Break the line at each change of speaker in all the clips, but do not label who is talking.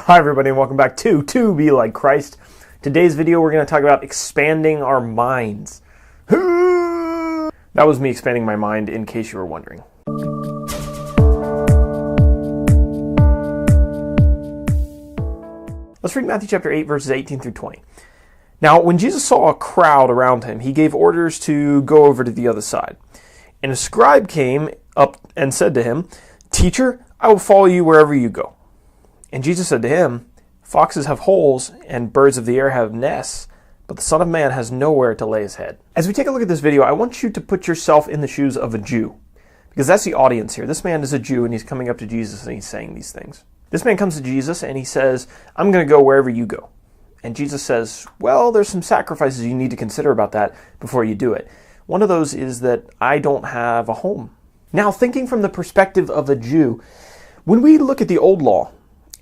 Hi everybody and welcome back to Be Like Christ. Today's video we're going to talk about expanding our minds. That was me expanding my mind in case you were wondering. Let's read Matthew chapter 8 verses 18 through 20. Now when Jesus saw a crowd around him, he gave orders to go over to the other side. And a scribe came up and said to him, "Teacher, I will follow you wherever you go." And Jesus said to him, "Foxes have holes and birds of the air have nests, but the Son of Man has nowhere to lay his head." As we take a look at this video, I want you to put yourself in the shoes of a Jew, because that's the audience here. This man is a Jew and he's coming up to Jesus and he's saying these things. This man comes to Jesus and he says, "I'm going to go wherever you go." And Jesus says, "Well, there's some sacrifices you need to consider about that before you do it. One of those is that I don't have a home." Now, thinking from the perspective of a Jew, when we look at the old law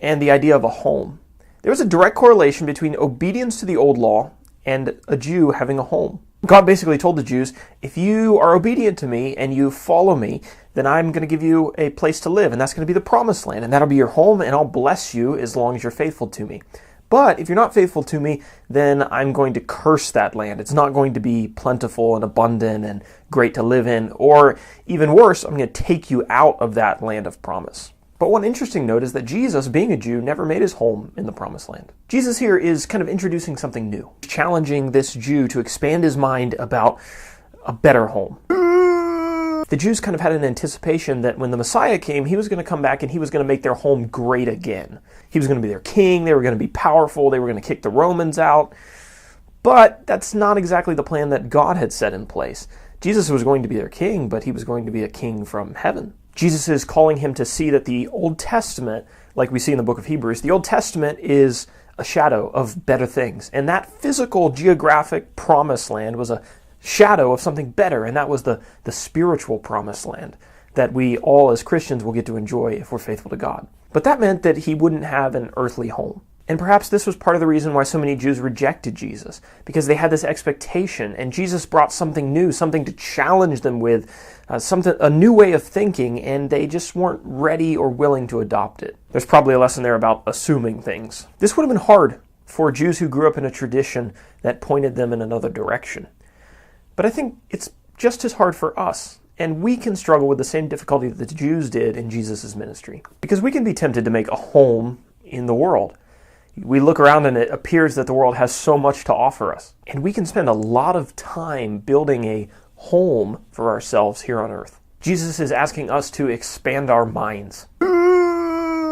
and the idea of a home, there was a direct correlation between obedience to the old law and a Jew having a home. God basically told the Jews, if you are obedient to me and you follow me, then I'm going to give you a place to live, and that's going to be the promised land, and that'll be your home, and I'll bless you as long as you're faithful to me. But if you're not faithful to me, then I'm going to curse that land. It's not going to be plentiful and abundant and great to live in, or even worse, I'm going to take you out of that land of promise. But one interesting note is that Jesus, being a Jew, never made his home in the Promised Land. Jesus here is kind of introducing something new, challenging this Jew to expand his mind about a better home. The Jews kind of had an anticipation that when the Messiah came, he was going to come back and he was going to make their home great again. He was going to be their king, they were going to be powerful, they were going to kick the Romans out. But that's not exactly the plan that God had set in place. Jesus was going to be their king, but he was going to be a king from heaven. Jesus is calling him to see that the Old Testament, like we see in the book of Hebrews, the Old Testament is a shadow of better things. And that physical, geographic promised land was a shadow of something better, and that was the spiritual promised land that we all as Christians will get to enjoy if we're faithful to God. But that meant that he wouldn't have an earthly home. And perhaps this was part of the reason why so many Jews rejected Jesus, because they had this expectation, and Jesus brought something new, something to challenge them with, a new way of thinking, and they just weren't ready or willing to adopt it. There's probably a lesson there about assuming things. This would have been hard for Jews who grew up in a tradition that pointed them in another direction. But I think it's just as hard for us, and we can struggle with the same difficulty that the Jews did in Jesus' ministry, because we can be tempted to make a home in the world. We look around and it appears that the world has so much to offer us. And we can spend a lot of time building a home for ourselves here on earth. Jesus is asking us to expand our minds.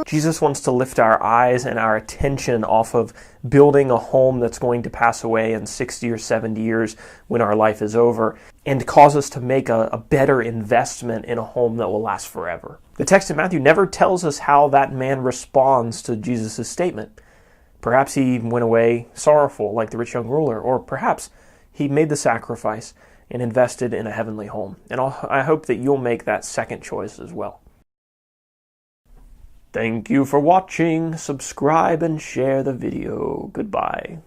Jesus wants to lift our eyes and our attention off of building a home that's going to pass away in 60 or 70 years when our life is over, and cause us to make a better investment in a home that will last forever. The text in Matthew never tells us how that man responds to Jesus' statement. Perhaps he went away sorrowful like the rich young ruler, or perhaps he made the sacrifice and invested in a heavenly home. And I hope that you'll make that second choice as well. Thank you for watching. Subscribe and share the video. Goodbye.